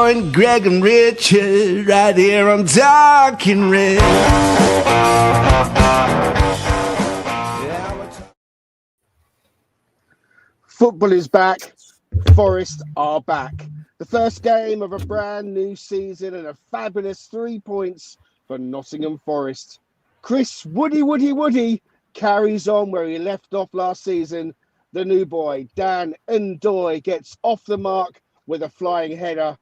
join Greg and Richard right here on Talking Red. Football is back. Forest are back. The first game of a brand new season and a fabulous 3 points for Nottingham Forest. Chris Woody carries on where he left off last season. The new boy, Dan Ndoye, gets off the mark with a flying header.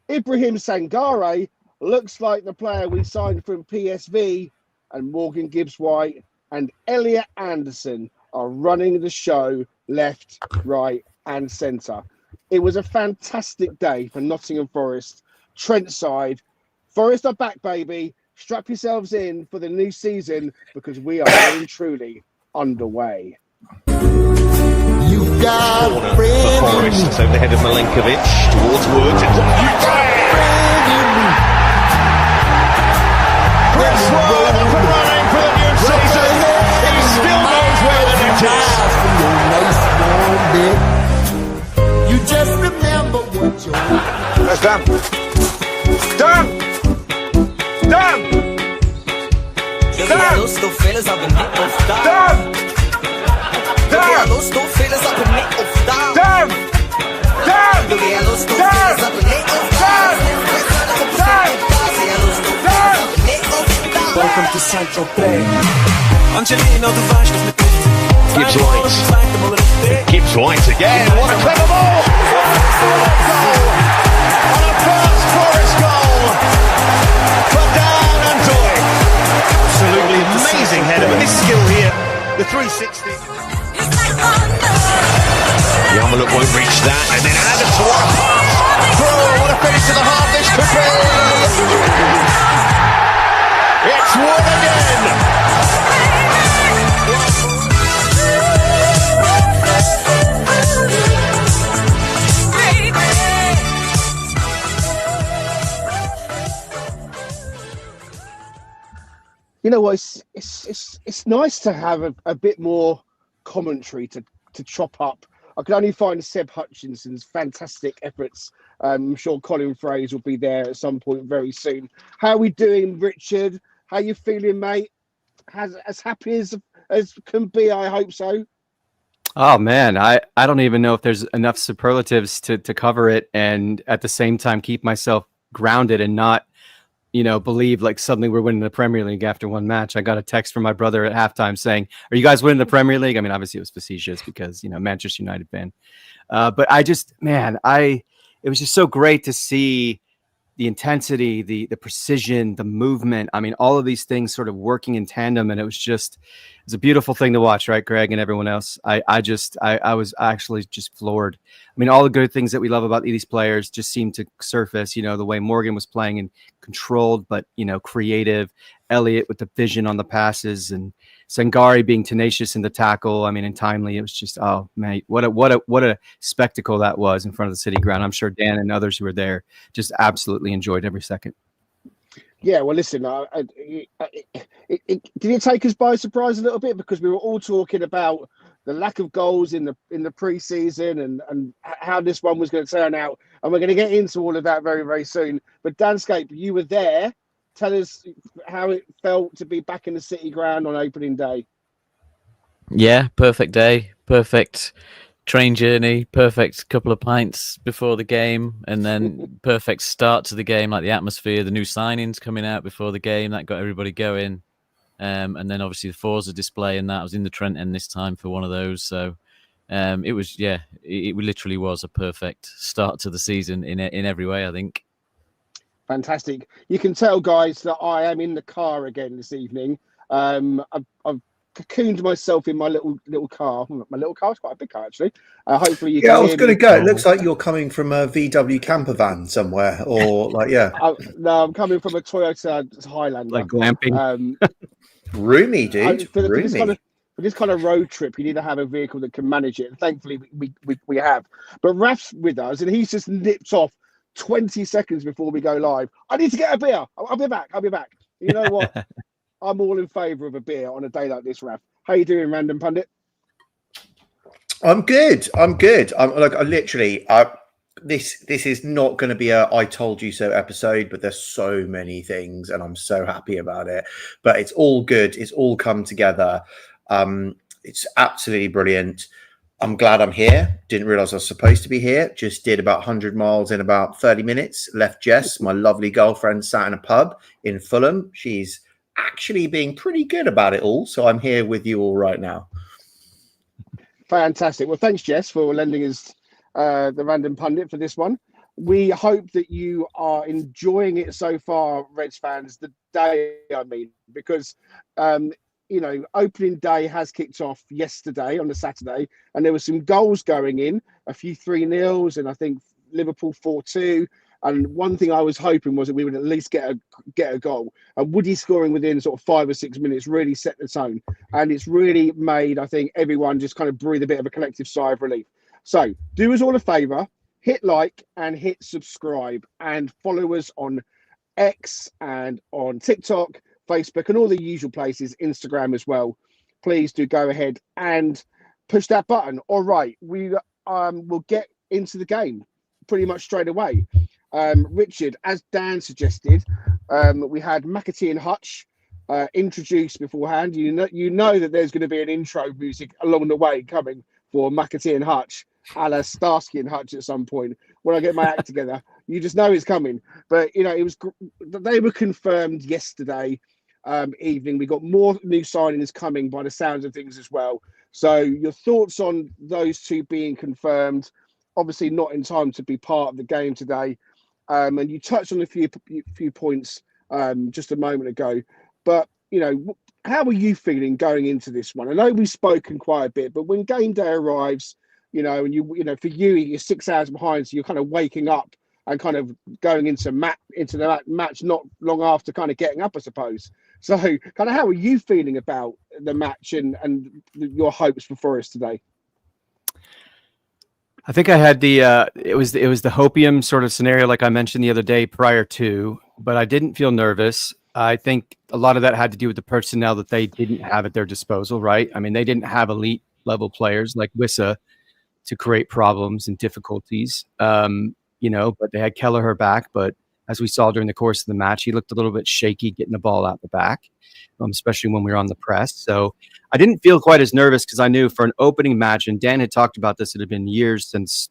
Ibrahim Sangare looks like the player we signed from PSV, and Morgan Gibbs-White and Elliot Anderson are running the show left, right and centre. It was a fantastic day for Nottingham Forest. Trent side, Forest are back, baby. Strap yourselves in for the new season because we are well and truly underway. You got a friend for Forest. It's over the head of Milenkovic towards Woods. Chris Wood up and running for the new season. He still knows where the net is. You just remember what you're. That's done. Done. Done. Done. Those two fellas up in the style. Done. Done. Those two fellas up in the style. Done. Done. Those two fellas up in the style. Welcome to Central Bay. Angelino, tu faz me Gibbs-White again. What a clever ball! Goal! On a first Forest goal for Dan Ndoye. Absolutely amazing header, but this skill here, the 360. Yarmulke won't reach that, and then Anderson, what a pass! Through, what a finish to the half this could be! It's Wood again! You know what? It's nice to have a bit more commentary to chop up. I can only find Seb Hutchinson's fantastic efforts. I'm sure Colin Fraser will be there at some point very soon. How are we doing, Richard? How you feeling, mate? As happy as can be, I hope so. Oh man, I don't even know if there's enough superlatives to cover it, and at the same time keep myself grounded and not, believe like suddenly we're winning the Premier League after one match. I got a text from my brother at halftime saying, "Are you guys winning the Premier League?" I mean, obviously it was facetious because Manchester United fan, but it was just so great to see the intensity, the precision, the movement. I mean, all of these things sort of working in tandem, and it was a beautiful thing to watch, right, Greg and everyone else. I was actually just floored. I mean, all the good things that we love about these players just seemed to surface. The way Morgan was playing and controlled, but creative. Elliot with the vision on the passes, and Sangare being tenacious in the tackle. I mean, and timely. It was just, oh man, what a spectacle that was in front of the City Ground. I'm sure Dan and others who were there just absolutely enjoyed every second. Yeah, well, listen, did it take us by surprise a little bit because we were all talking about the lack of goals in the pre-season and how this one was going to turn out, and we're going to get into all of that very, very soon. But Danscape, you were there. Tell us how it felt to be back in the City Ground on opening day. Yeah, perfect day, perfect train journey, perfect couple of pints before the game, and then perfect start to the game, like the atmosphere, the new signings coming out before the game, that got everybody going. And then obviously the Forza display, and that I was in the Trent End this time for one of those. So it was, it literally was a perfect start to the season in every way, I think. Fantastic. You can tell, guys, that I am in the car again this evening. I've cocooned myself in my little car. My little car is quite a big car, actually. Hopefully you can I was going to go. It me. looks like you're coming from a VW camper van somewhere, or No, I'm coming from a Toyota Highlander. Like glamping. Roomy, dude. For this kind of road trip, you need to have a vehicle that can manage it. And thankfully, we have. But Raf's with us, and he's just nipped off 20 seconds before we go live. I need to get a beer. I'll be back. You know what? I'm all in favour of a beer on a day like this, Raf. How you doing, Random Pundit? I'm good. I'm this is not going to be a I told you so episode, but there's so many things and I'm so happy about it. But it's all good. It's all come together. It's absolutely brilliant. I'm glad I'm here. Didn't realize I was supposed to be here. Just did about 100 miles in about 30 minutes. Left Jess, my lovely girlfriend, sat in a pub in Fulham. She's actually being pretty good about it all. So I'm here with you all right now. Fantastic. Well, thanks, Jess, for lending us the random pundit for this one. We hope that you are enjoying it so far, Reds fans, the day, I mean, because, opening day has kicked off yesterday on the Saturday, and there were some goals going in, a few 3-0s, and I think Liverpool 4-2. And one thing I was hoping was that we would at least get a goal. And Woody scoring within sort of 5 or 6 minutes really set the tone. And it's really made, I think, everyone just kind of breathe a bit of a collective sigh of relief. So do us all a favour, hit like and hit subscribe and follow us on X and on TikTok, Facebook, and all the usual places, Instagram as well. Please do go ahead and push that button. All right, we will get into the game pretty much straight away. Richard, as Dan suggested, we had McAtee and Hutch introduced beforehand. You know that there's going to be an intro music along the way coming for McAtee and Hutch, a la Starsky and Hutch at some point. When I get my act together, you just know it's coming. But they were confirmed yesterday evening. We got more new signings coming by the sounds of things as well. So your thoughts on those two being confirmed? Obviously not in time to be part of the game today. And you touched on a few points just a moment ago, but how are you feeling going into this one? I know we've spoken quite a bit, but when game day arrives, and for you, you're 6 hours behind, so you're kind of waking up and kind of going into the match not long after kind of getting up, I suppose. So, kind of, how are you feeling about the match and your hopes for Forest today? I think I had it was the hopium sort of scenario, like I mentioned the other day prior to, but I didn't feel nervous. I think a lot of that had to do with the personnel that they didn't have at their disposal, right? I mean, they didn't have elite level players like Wissa to create problems and difficulties, but they had Kelleher back. But as we saw during the course of the match, he looked a little bit shaky getting the ball out the back, especially when we were on the press. So I didn't feel quite as nervous because I knew for an opening match, and Dan had talked about this, it had been years since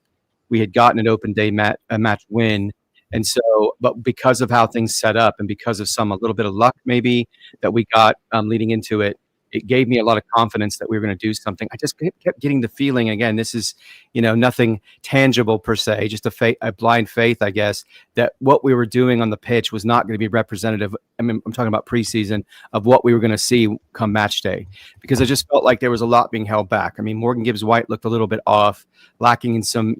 we had gotten an open day match win. And so, but because of how things set up and because of a little bit of luck maybe that we got leading into it, it gave me a lot of confidence that we were going to do something. I just kept getting the feeling, again, this is, nothing tangible per se, just a blind faith, I guess, that what we were doing on the pitch was not going to be representative. I mean, I'm talking about preseason, of what we were going to see come match day, because I just felt like there was a lot being held back. I mean, Morgan Gibbs-White looked a little bit off, lacking in some,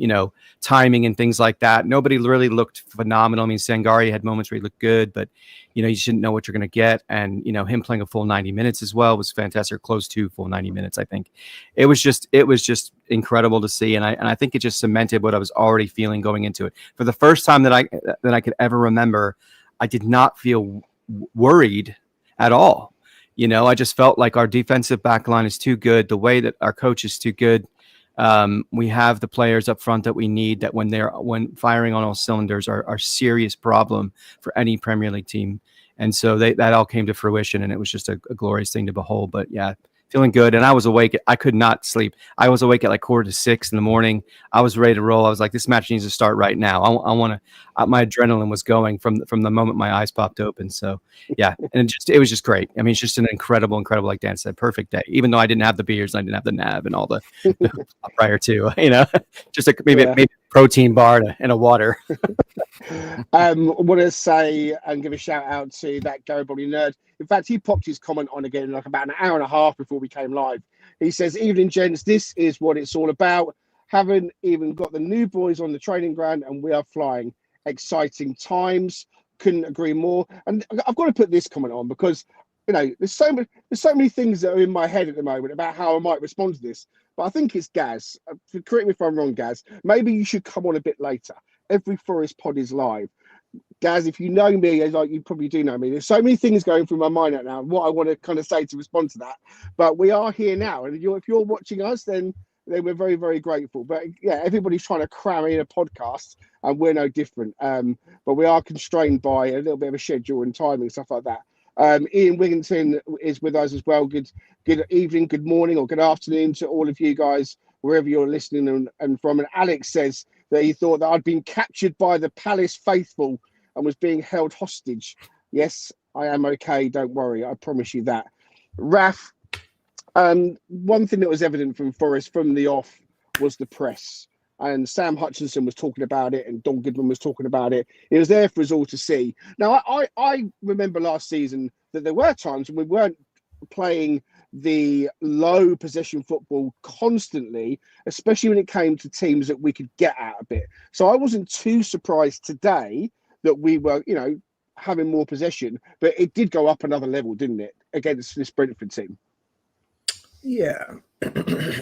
timing and things like that. Nobody really looked phenomenal. I mean, Sangari had moments where he looked good, but you shouldn't know what you're going to get. And, him playing a full 90 minutes as well was fantastic, or close to full 90 minutes, I think. It was just incredible to see. And I think it just cemented what I was already feeling going into it. For the first time that I could ever remember, I did not feel worried at all. I just felt like our defensive back line is too good. The way that our coach is too good. We have the players up front that we need, that when firing on all cylinders are a serious problem for any Premier League team. And so that all came to fruition, and it was just a glorious thing to behold. But yeah, feeling good. And I was awake. I could not sleep. I was awake at like 5:45 in the morning. I was ready to roll. I was like, this match needs to start right now. I want to, my adrenaline was going from the moment my eyes popped open. So yeah, and it was just great. I mean, it's just an incredible, like Dan said, perfect day, even though I didn't have the beers and I didn't have the nav and all the prior to, just maybe a protein bar and a water. I want to say and give a shout out to that Garibaldi nerd. In fact, he popped his comment on again like about an hour and a half before we came live. He says, "Evening, gents, this is what it's all about. Haven't even got the new boys on the training ground and we are flying. Exciting times. Couldn't agree more." And I've got to put this comment on because, there's so many things that are in my head at the moment about how I might respond to this. But I think it's Gaz. Correct me if I'm wrong, Gaz. Maybe you should come on a bit later. Every Forest pod is live. Gaz, if you know me, like you probably do know me, there's so many things going through my mind right now, what I want to kind of say to respond to that. But we are here now. And if you're watching us, then they were very, very grateful. But yeah, everybody's trying to cram in a podcast, and we're no different. But we are constrained by a little bit of a schedule and timing, stuff like that. Ian Wigginton is with us as well. Good evening, good morning, or good afternoon to all of you guys, wherever you're listening and from. And Alex says that he thought that I'd been captured by the Palace faithful and was being held hostage. Yes, I am okay. Don't worry. I promise you that. Raf, one thing that was evident from Forest from the off was the press. And Sam Hutchinson was talking about it, and Don Goodman was talking about it. It was there for us all to see. Now, I remember last season that there were times when we weren't playing the low possession football constantly, especially when it came to teams that we could get at a bit. So I wasn't too surprised today that we were, having more possession, but it did go up another level, didn't it, against this Brentford team? Yeah.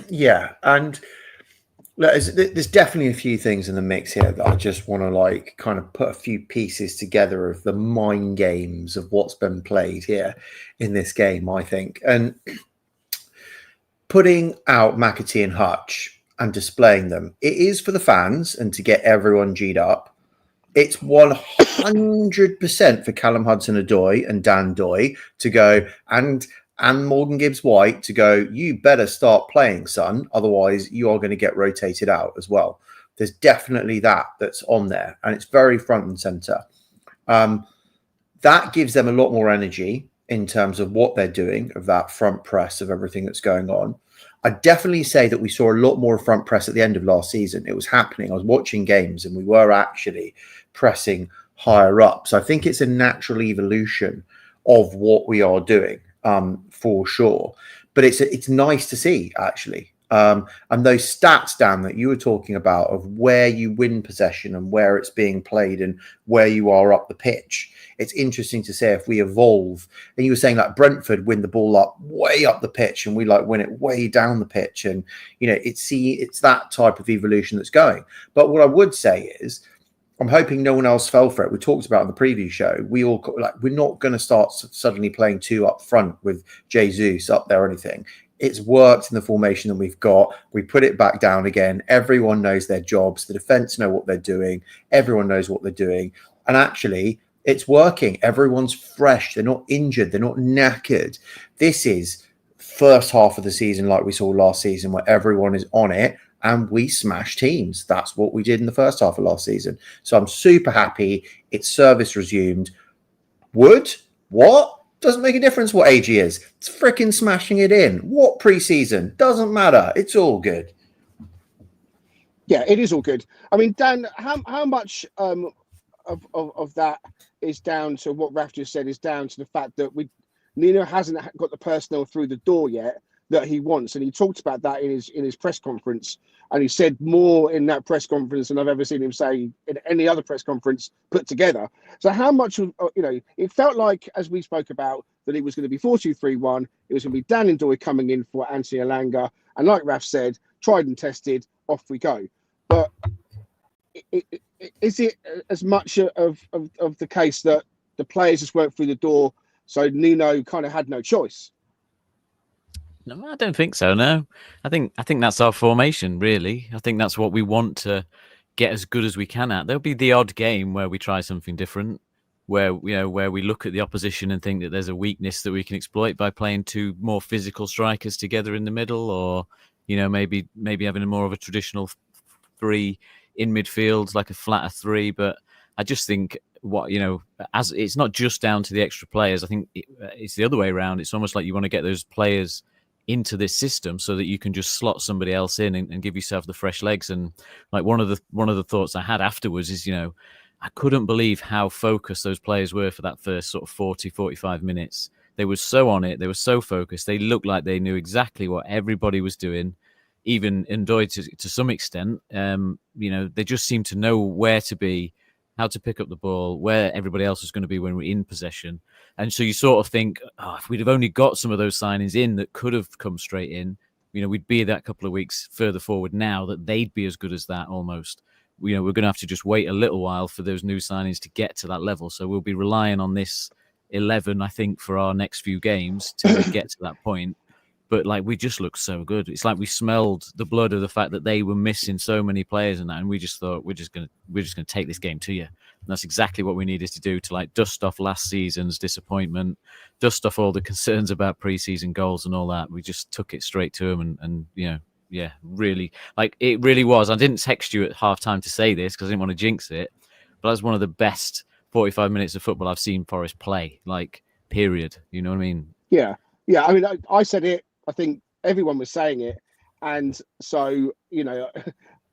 Yeah. And there's definitely a few things in the mix here that I just want to kind of put a few pieces together of the mind games of what's been played here in this game, I think. And putting out McAtee and Hutch and displaying them, it is for the fans and to get everyone G'd up. It's 100% for Callum Hudson-Odoi and Dan Ndoye to go, and Morgan Gibbs-White to go, you better start playing, son, otherwise you are going to get rotated out as well. There's definitely that's on there, and it's very front and centre. That gives them a lot more energy in terms of what they're doing, of that front press, of everything that's going on. I definitely say that we saw a lot more front press at the end of last season. It was happening. I was watching games and we were actually pressing higher up. So I think it's a natural evolution of what we are doing. For sure, but it's nice to see actually, and those stats, Dan, that you were talking about of where you win possession and where it's being played and where you are up the pitch. It's interesting to say if we evolve. And you were saying like Brentford win the ball up way up the pitch, and we win it way down the pitch, and it's that type of evolution that's going. But what I would say is, I'm hoping no one else fell for it. We talked about in the preview show. We're not going to start suddenly playing two up front with Jesus up there or anything. It's worked in the formation that we've got. We put it back down again. Everyone knows their jobs. The defense know what they're doing. Everyone knows what they're doing. And actually, it's working. Everyone's fresh. They're not injured. They're not knackered. This is first half of the season like we saw last season, where everyone is on it. And we smash teams. That's what we did in the first half of last season. So I'm super happy. It's service resumed. What? Doesn't make a difference what age he is. It's freaking smashing it in. What pre-season? Doesn't matter. It's all good. Yeah, it is all good. I mean, Dan, how much of that is down to what Raf just said, is down to the fact that Nino hasn't got the personnel through the door yet that he wants, and he talked about that in his press conference, and he said more in that press conference than I've ever seen him say in any other press conference put together. So how much of it felt like, as we spoke about, that it was going to be 4-2-3-1. It was going to be Dan Ndoye coming in for Anthony Elanga, and like Raf said, tried and tested, off we go. But is it as much of the case that the players just weren't through the door, so Nuno kind of had no choice? No, I don't think so. No, I think that's our formation. Really, I think that's what we want to get as good as we can at. There'll be the odd game where we try something different, where we look at the opposition and think that there's a weakness that we can exploit by playing two more physical strikers together in the middle, or maybe having a more of a traditional three in midfield, like a flatter three. But I just think as it's not just down to the extra players. I think it's the other way around. It's almost like you want to get those players into this system so that you can just slot somebody else in and give yourself the fresh legs. And like one of the thoughts I had afterwards is, I couldn't believe how focused those players were for that first sort of 40, 45 minutes. They were so on it. They were so focused. They looked like they knew exactly what everybody was doing, even Ndoye to some extent. They just seemed to know where to be, how to pick up the ball, where everybody else was going to be when we're in possession. And so you sort of think, if we'd have only got some of those signings in that could have come straight in, we'd be that couple of weeks further forward now, that they'd be as good as that almost. We're going to have to just wait a little while for those new signings to get to that level. So we'll be relying on this 11, I think, for our next few games to get to that point. but like we just looked so good. It's like we smelled the blood of the fact that they were missing so many players and that, and we just thought we're just gonna take this game to you. And that's exactly what we needed to do to like dust off last season's disappointment, dust off all the concerns about preseason goals and all that. We just took it straight to them, and you know, yeah, really, like it really was. I didn't text you at halftime to say this because I didn't want to jinx it, but that was one of the best 45 minutes of football I've seen Forest play. Like, period. You know what I mean? Yeah. I mean, I said it. I think everyone was saying it, and so you know,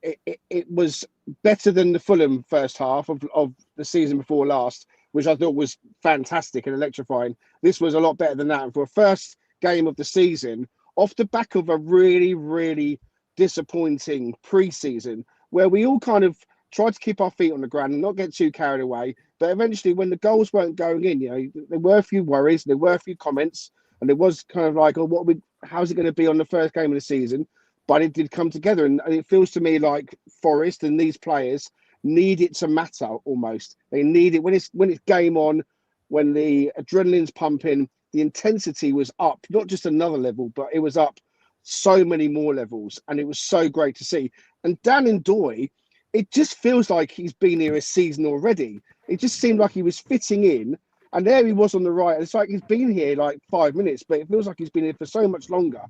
it was better than the Fulham first half of the season before last, which I thought was fantastic and electrifying. This was a lot better than that, and for a first game of the season, off the back of a really, really disappointing pre-season, where we all kind of tried to keep our feet on the ground and not get too carried away. But eventually, when the goals weren't going in, you know, there were a few worries, there were a few comments, and it was kind of like, oh, how's it going to be on the first game of the season? But it did come together, and it feels to me like Forest and these players need it to matter almost. They need it when it's game on, when the adrenaline's pumping, the intensity was up, not just another level, but it was up so many more levels, and it was so great to see. And Dan Ndoye, it just feels like he's been here a season already. It just seemed like he was fitting in, and there he was on the right. It's like he's been here like 5 minutes, but it feels like he's been here for so much longer.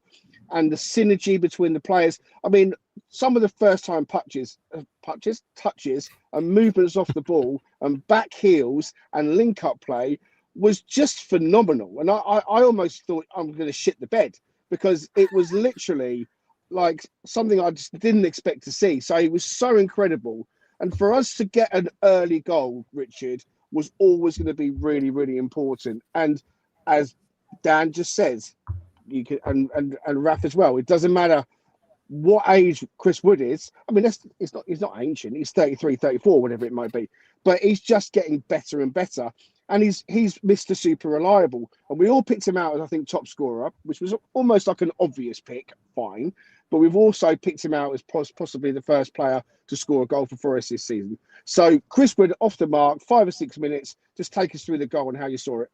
And the synergy between the players. I mean, some of the first-time touches, and movements off the ball, and back heels and link-up play was just phenomenal. And I almost thought I'm going to shit the bed, because it was literally like something I just didn't expect to see. So it was so incredible. And for us to get an early goal, Richard, was always going to be really, really important. And as Dan just says, you can, and Raf as well, it doesn't matter what age Chris Wood is. I mean, he's not ancient. He's 33, 34, whatever it might be. But he's just getting better and better. And he's Mr. Super Reliable. And we all picked him out as, I think, top scorer, which was almost like an obvious pick. Fine. But we've also picked him out as possibly the first player to score a goal for Forest this season. So Chris Wood off the mark, 5 or 6 minutes. Just take us through the goal and how you saw it.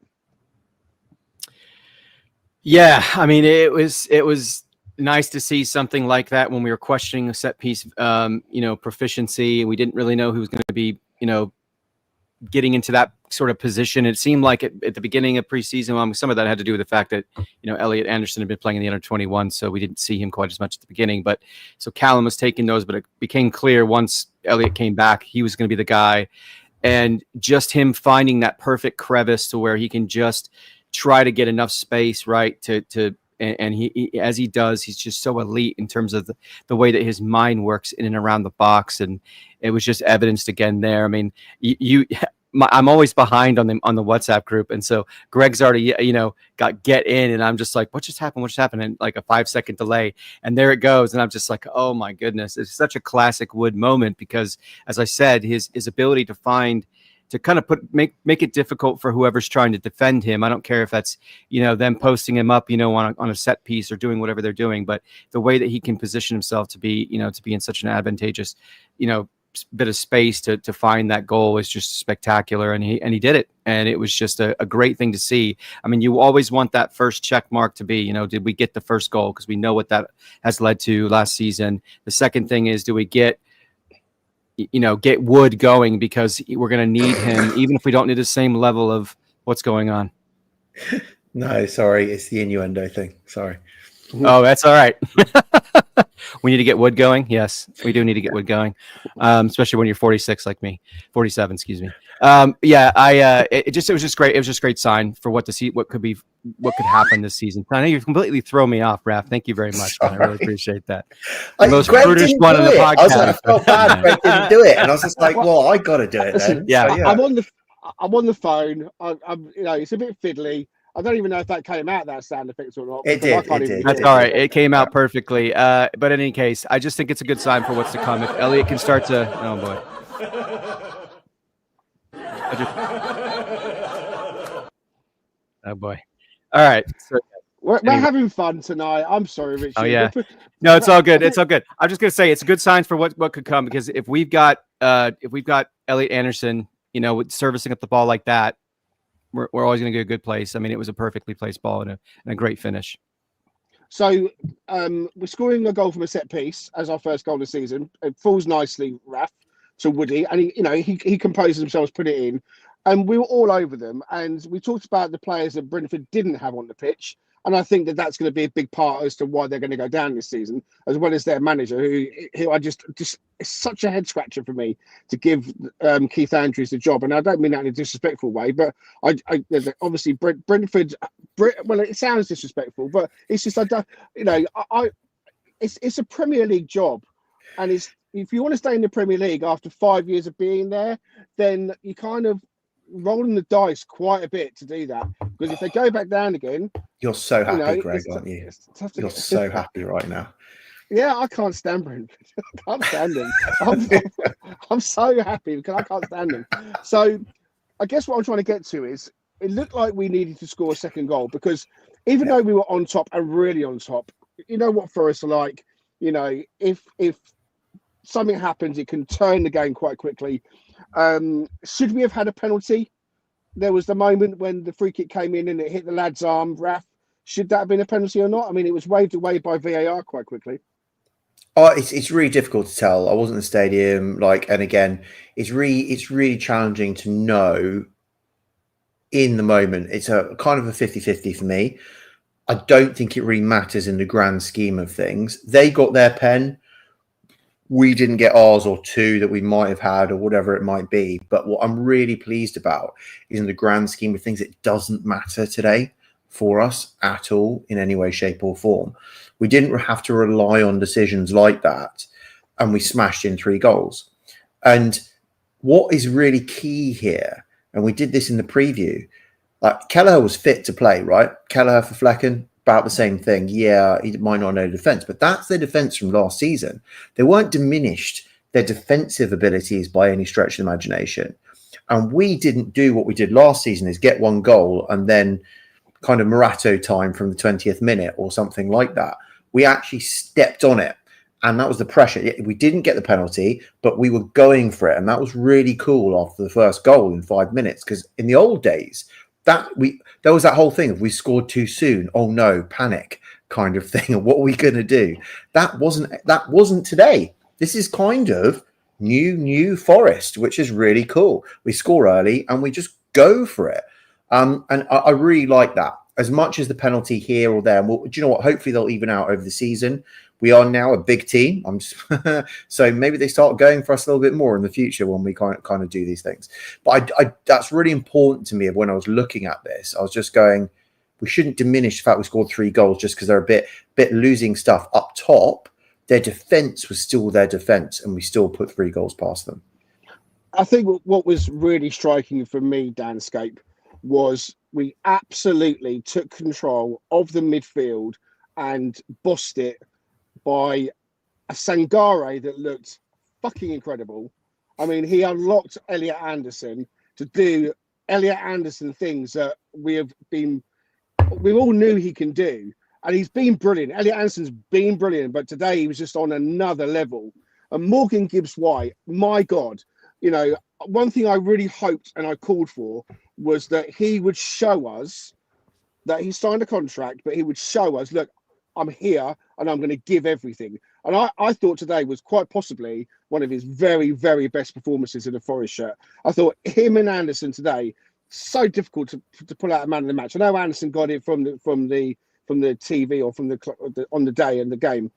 Yeah, I mean, it was nice to see something like that when we were questioning a set piece, proficiency. We didn't really know who was going to be, getting into that sort of position. It seemed like at the beginning of preseason, some of that had to do with the fact that, Elliot Anderson had been playing in the under-21, so we didn't see him quite as much at the beginning. But so Callum was taking those, but it became clear once Elliot came back, he was going to be the guy. And just him finding that perfect crevice to where he can just try to get enough space, right, and he as he does, he's just so elite in terms of the way that his mind works in and around the box, and it was just evidenced again there. I mean, I'm always behind on the WhatsApp group, and so Greg's already got get in, and I'm just like, what just happened? And like a 5-second delay, and there it goes, and I'm just like, oh my goodness, it's such a classic Wood moment, because as I said, his ability to find, to kind of make it difficult for whoever's trying to defend him. I don't care if that's, them posting him up, on a set piece or doing whatever they're doing, but the way that he can position himself to be in such an advantageous, bit of space to find that goal is just spectacular. And he did it. And it was just a great thing to see. I mean, you always want that first check mark to be, did we get the first goal? Because we know what that has led to last season. The second thing is, do we get Wood going, because we're going to need him, even if we don't need the same level of what's going on. No, sorry. It's the innuendo thing. Sorry. Oh, that's all right. We need to get Wood going. Yes, we do need to get Wood going. Especially when you're 46 like me, 47, excuse me. It was just great. It was just a great sign for what could happen this season. I know you've completely thrown me off, Raph. Thank you very much. Man. I really appreciate that. The most brutish one on the podcast. I was like, I felt bad Greg didn't do it, and I was just like, well, I got to do it then. Yeah. So, yeah. I'm on the phone. I'm it's a bit fiddly. I don't even know if that came out, that sound effects, or not. It did. That's all right. It came out perfectly. But in any case, I just think it's a good sign for what's to come. If Elliot can start to, oh boy. Oh boy. All right. So, we're having fun tonight. I'm sorry, Richard. Oh yeah. No, it's all good. It's all good. I'm just gonna say it's a good sign for what could come, because if we've got Elliot Anderson, with servicing up the ball like that, we're always going to get a good place. I mean, it was a perfectly placed ball and a great finish. So we're scoring a goal from a set piece as our first goal of the season. It falls nicely, Raf, to Woody, and he composes himself, put it in, and we were all over them. And we talked about the players that Brentford didn't have on the pitch, and I think that that's going to be a big part as to why they're going to go down this season, as well as their manager, who I just it's such a head scratcher for me to give Keith Andrews the job. And I don't mean that in a disrespectful way, but I obviously Brentford. Well, it sounds disrespectful, but it's just it's a Premier League job, and if you want to stay in the Premier League after 5 years of being there, then you kind of rolling the dice quite a bit to do that, because if they go back down again, you're so happy, Greg, aren't you? You're so happy right now. Yeah, I can't stand Brentford. I can't stand them. I'm so happy because I can't stand them. So I guess what I'm trying to get to is, it looked like we needed to score a second goal, because even though we were on top and really on top, you know what Forest are like. If something happens, it can turn the game quite quickly. Should we have had a penalty? There was the moment when the free kick came in and it hit the lad's arm, Raf. Should that have been a penalty or not? I mean, it was waved away by VAR quite quickly. Oh, it's really difficult to tell. I wasn't in the stadium, and again, it's really challenging to know in the moment. It's a kind of a 50-50 for me. I don't think it really matters in the grand scheme of things. They got their pen. We didn't get ours, or two that we might have had, or whatever it might be. But what I'm really pleased about is, in the grand scheme of things, it doesn't matter today for us at all in any way, shape or form. We didn't have to rely on decisions like that, and we smashed in 3 goals. And what is really key here, and we did this in the preview, Kelleher was fit to play, right? Kelleher for Flecken, about the same thing. Yeah, he might not know defence, but that's their defence from last season. They weren't diminished their defensive abilities by any stretch of the imagination. And we didn't do what we did last season, is get 1 goal and then kind of Morato time from the 20th minute or something like that. We actually stepped on it, and that was the pressure. We didn't get the penalty, but we were going for it, and that was really cool after the first goal in 5 minutes, because in the old days, there was that whole thing of we scored too soon, oh no, panic kind of thing, and what are we going to do? That wasn't today. This is kind of new Forest, which is really cool. We score early and we just go for it. And I really like that. As much as the penalty here or there, well, do you know what? Hopefully they'll even out over the season. We are now a big team. So maybe they start going for us a little bit more in the future when we kind of do these things. But that's really important to me. When I was looking at this, I was just going, we shouldn't diminish the fact we scored 3 goals just because they're a bit losing stuff up top. Their defence was still their defence, and we still put 3 goals past them. I think what was really striking for me, Danscape, was we absolutely took control of the midfield and bossed it by a Sangare that looked fucking incredible. I mean, he unlocked Elliot Anderson to do Elliot Anderson things that we all knew he can do. And he's been brilliant. Elliot Anderson's been brilliant, but today he was just on another level. And Morgan Gibbs-White, my God, one thing I really hoped and I called for was that he would show us that he signed a contract, but he would show us, look, I'm here and I'm going to give everything. And I thought today was quite possibly one of his very, very best performances in a Forest shirt. I thought him and Anderson today, so difficult to pull out a man of the match. I know Anderson got it from the TV or from on the day in the game,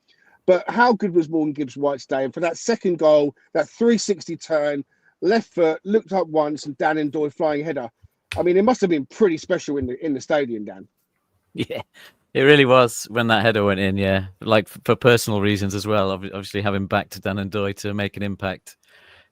but how good was Morgan Gibbs-White today? And for that second goal, that 360 turn, left foot, looked up once, and Dan Ndoye flying header. I mean, it must have been pretty special in the stadium, Dan. Yeah, it really was when that header went in. Yeah, like for personal reasons as well. Obviously, having backed Dan Ndoye to make an impact,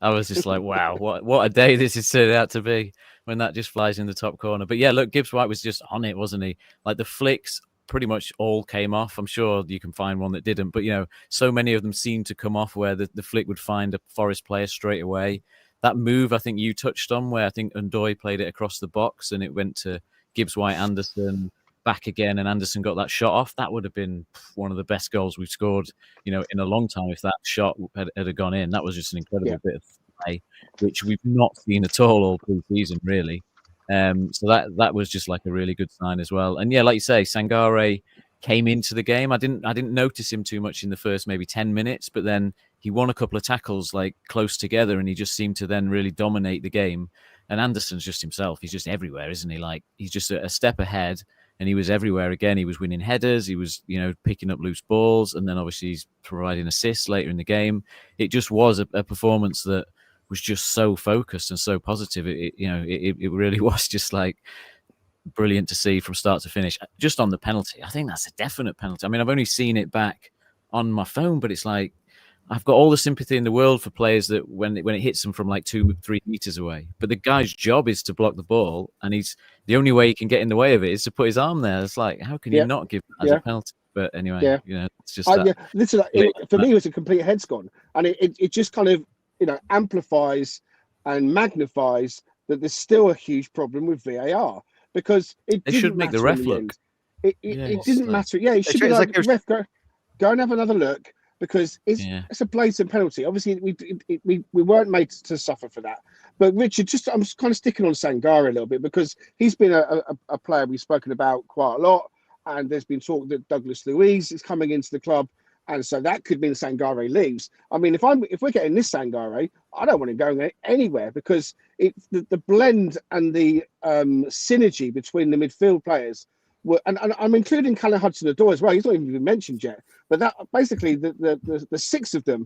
I was just like, wow, what a day this has turned out to be when that just flies in the top corner. But yeah, look, Gibbs-White was just on it, wasn't he? Like the flicks pretty much all came off. I'm sure you can find one that didn't, but so many of them seemed to come off where the flick would find a Forest player straight away. That move, I think you touched on, where I think Ndoye played it across the box and it went to Gibbs-White, Anderson, back again, and Anderson got that shot off. That would have been one of the best goals we've scored, in a long time if that shot had gone in. That was just an incredible bit of play, which we've not seen at all pre-season, really. So that was just like a really good sign as well. And yeah, like you say, Sangare, came into the game. I didn't notice him too much in the first maybe 10 minutes, but then he won a couple of tackles like close together, and he just seemed to then really dominate the game. And Anderson's just himself. He's just everywhere, isn't he? Like, he's just a step ahead, and he was everywhere again. He was winning headers. He was, picking up loose balls, and then obviously he's providing assists later in the game. It just was a performance that was just so focused and so positive. It really was just like brilliant to see from start to finish. Just on the penalty, I think that's a definite penalty. I mean, I've only seen it back on my phone, but it's like, I've got all the sympathy in the world for players that when it hits them from like 2-3 meters away. But the guy's job is to block the ball, and the only way he can get in the way of it is to put his arm there. It's like, how can you not give that as a penalty? But anyway, it's just that. Listen, for me, it was a complete head gone, and it just kind of amplifies and magnifies that there's still a huge problem with VAR, because it should make the ref look. It didn't matter. Yeah, it should be like ref, go and have another look. Because it's a blatant penalty. Obviously, we weren't made to suffer for that. But Richard, I'm just kind of sticking on Sangare a little bit, because he's been a player we've spoken about quite a lot, and there's been talk that Douglas Luiz is coming into the club, and so that could mean Sangare leaves. I mean, if we're getting this Sangare, I don't want him going anywhere, because the blend and the synergy between the midfield players. And I'm including Callum Hudson-Odoi as well. He's not even been mentioned yet. But that basically the six of them,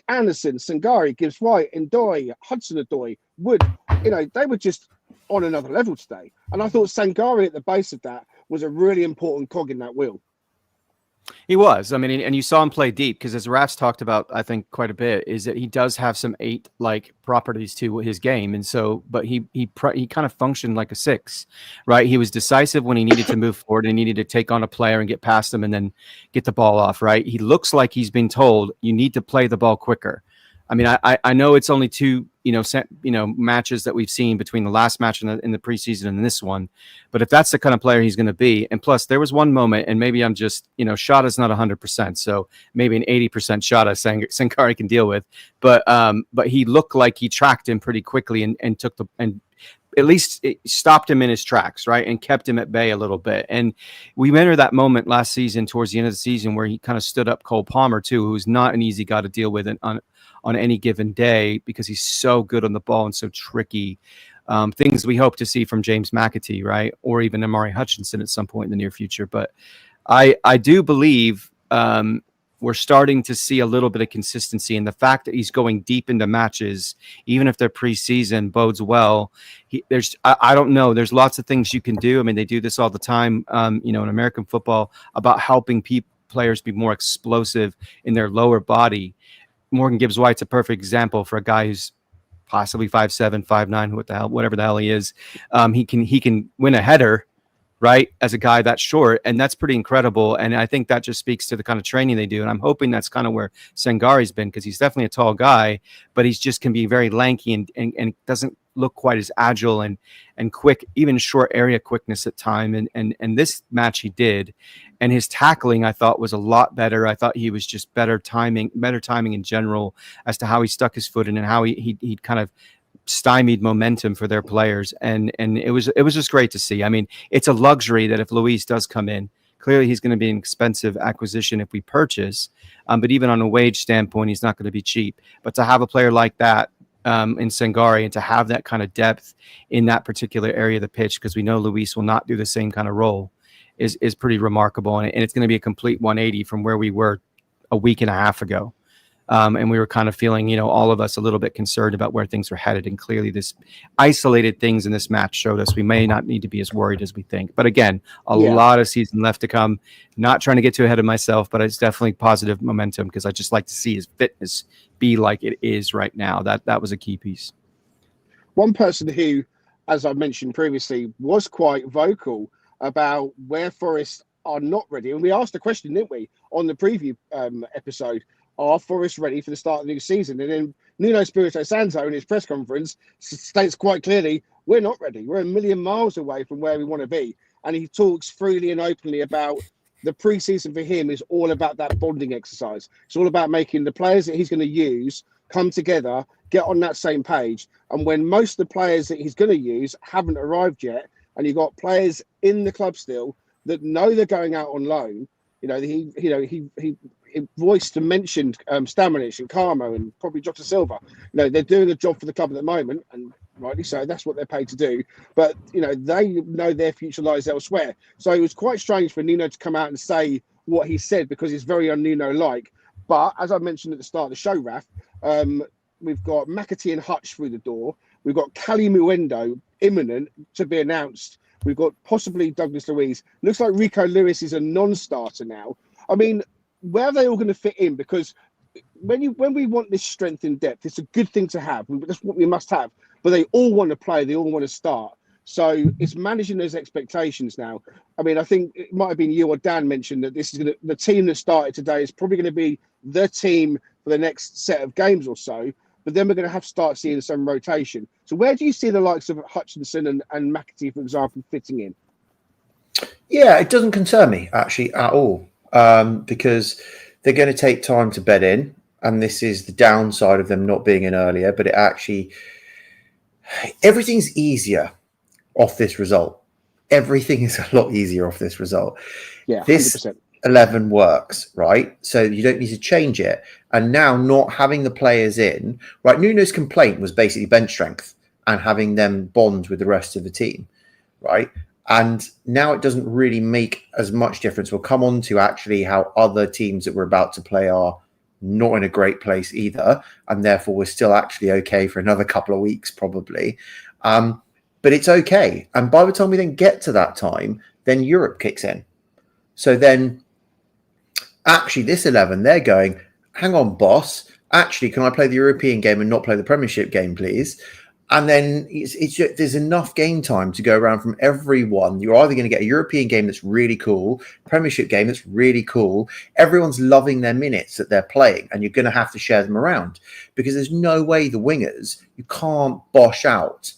Anderson, Sangare, Gibbs White, Ndoye, Hudson-Odoi, Wood, they were just on another level today. And I thought Sangare at the base of that was a really important cog in that wheel. He was. I mean, and you saw him play deep, because as Raf's talked about, I think quite a bit, is that he does have some 8-like properties to his game, and so, but he kind of functioned like a 6, right? He was decisive when he needed to move forward and he needed to take on a player and get past him and then get the ball off, right? He looks like he's been told, you need to play the ball quicker. I mean, I know it's only 2 matches that we've seen between the last match in the preseason and this one, but if that's the kind of player he's going to be, and plus there was one moment, and maybe I'm just, Shada's not 100%, so maybe an 80% Shada Sangare can deal with, but he looked like he tracked him pretty quickly and took and at least it stopped him in his tracks, right, and kept him at bay a little bit. And we entered that moment last season, towards the end of the season, where he kind of stood up Cole Palmer too, who's not an easy guy to deal with on any given day, because he's so good on the ball and so tricky. Things we hope to see from James McAtee, right, or even Amari Hutchinson at some point in the near future. But I do believe we're starting to see a little bit of consistency, and the fact that he's going deep into matches, even if they're preseason, bodes well. I don't know. There's lots of things you can do. I mean, they do this all the time, in American football, about helping players be more explosive in their lower body. Morgan Gibbs White's a perfect example for a guy who's possibly 5'7", 5'9", whatever the hell he is. He can win a header, right, as a guy that short, and that's pretty incredible. And I think that just speaks to the kind of training they do. And I'm hoping that's kind of where Sangare's been, because he's definitely a tall guy, but he's just can be very lanky and doesn't look quite as agile and quick, even short area quickness at time. And this match he did, and his tackling I thought was a lot better. I thought he was just better timing in general as to how he stuck his foot in and how he kind of stymied momentum for their players, and it was just great to see. I mean, it's a luxury that if Luiz does come in, clearly he's going to be an expensive acquisition if we purchase, but even on a wage standpoint, he's not going to be cheap. But to have a player like that in Sangare, and to have that kind of depth in that particular area of the pitch, because we know Luiz will not do the same kind of role, is pretty remarkable, and it's going to be a complete 180 from where we were a week and a half ago. And we were kind of feeling, all of us a little bit concerned about where things were headed. And clearly this isolated things in this match showed us we may not need to be as worried as we think. But again, a lot of season left to come. Not trying to get too ahead of myself, but it's definitely positive momentum, because I just like to see his fitness be like it is right now. That was a key piece. One person who, as I mentioned previously, was quite vocal about where Forest are not ready. And we asked the question, didn't we, on the preview episode, are Forest ready for the start of the new season? And then Nuno Espirito Santo in his press conference states quite clearly, we're not ready. We're a million miles away from where we want to be. And he talks freely and openly about the preseason for him is all about that bonding exercise. It's all about making the players that he's going to use come together, get on that same page. And when most of the players that he's going to use haven't arrived yet, and you've got players in the club still that know they're going out on loan. He voiced and mentioned Stamanic and Carmo and probably Jota Silva. They're doing a job for the club at the moment, and rightly so. That's what they're paid to do. But they know their future lies elsewhere. So it was quite strange for Nuno to come out and say what he said, because it's very un-Nuno-like. But as I mentioned at the start of the show, Raf, we've got McAtee and Hutch through the door. We've got Cali Muendo imminent to be announced. We've got possibly Douglas Luiz. Looks like Rico Lewis is a non-starter now. I mean, where are they all going to fit in? Because when we want this strength in depth, it's a good thing to have. That's what we must have. But they all want to play. They all want to start. So it's managing those expectations now. I mean, I think it might have been you or Dan mentioned that this is the team that started today is probably going to be the team for the next set of games or so. But then we're going to have to start seeing some rotation. So where do you see the likes of Hutchinson and McAtee, for example, fitting in? Yeah, it doesn't concern me actually at all, because they're going to take time to bed in, and this is the downside of them not being in earlier. But everything's easier off this result. Everything is a lot easier off this result. Yeah, 100%. This 11 works, right? So you don't need to change it. And now not having the players in, right? Nuno's complaint was basically bench strength and having them bond with the rest of the team, right? And now it doesn't really make as much difference. We'll come on to actually how other teams that we're about to play are not in a great place either. And therefore we're still actually okay for another couple of weeks probably. But it's okay. And by the time we then get to that time, then Europe kicks in. So then actually this 11, they're going, hang on, boss. Actually, can I play the European game and not play the Premiership game, please? And then there's enough game time to go around from everyone. You're either going to get a European game that's really cool, Premiership game that's really cool. Everyone's loving their minutes that they're playing, and you're going to have to share them around, because there's no way the wingers, you can't bosh out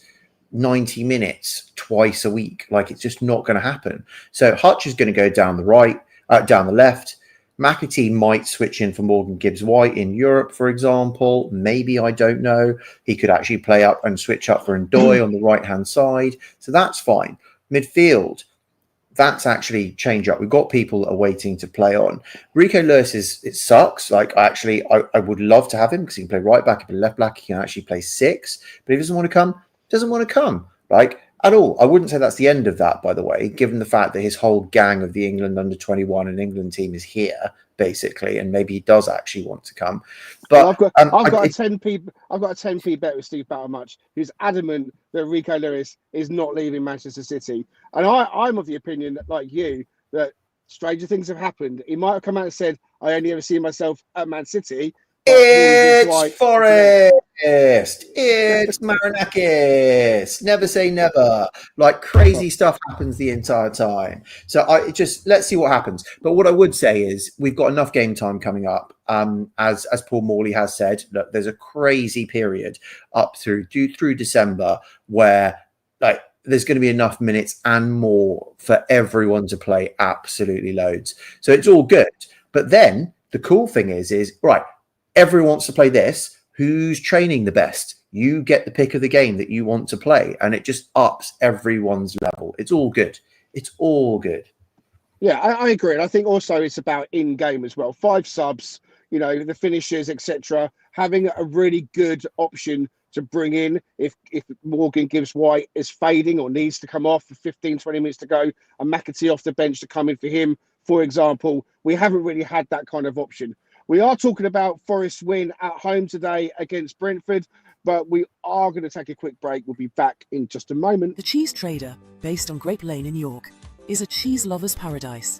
90 minutes twice a week. Like, it's just not going to happen. So Hutch is going to go down the right, down the left. McAtee might switch in for Morgan Gibbs-White in Europe, for example. Maybe, I don't know. He could actually play up and switch up for Ndoye on the right-hand side. So that's fine. Midfield, that's actually change up. We've got people that are waiting to play on. Rico Lewis, it sucks. Like, I would love to have him because he can play right back, he can play left back, he can actually play 6. But if he doesn't want to come, doesn't want to come. Like, at all. I wouldn't say that's the end of that, by the way, given the fact that his whole gang of the England under-21 and England team is here, basically, and maybe he does actually want to come. But well, I've got a 10p bet with Steve Battlemuch, who's adamant that Rico Lewis is not leaving Manchester City. And I'm of the opinion that, like you, that stranger things have happened. He might have come out and said, I only ever see myself at Man City. It's Forest. It's Marinakis. Never say never. Like, crazy stuff happens the entire time. So let's see what happens. But what I would say is we've got enough game time coming up. As Paul Morley has said, look, there's a crazy period up through December where, like, there's going to be enough minutes and more for everyone to play absolutely loads. So it's all good. But then the cool thing is right, everyone wants to play this. Who's training the best? You get the pick of the game that you want to play, and it just ups everyone's level. It's all good. It's all good. Yeah, I agree. And I think also it's about in-game as well. 5 subs, the finishers, etc. Having a really good option to bring in if Morgan Gibbs-White is fading or needs to come off for 15, 20 minutes to go, and McAtee off the bench to come in for him, for example. We haven't really had that kind of option. We are talking about Forest win at home today against Brentford, but we are going to take a quick break. We'll be back in just a moment. The Cheese Trader, based on Grape Lane in York, is a cheese lover's paradise.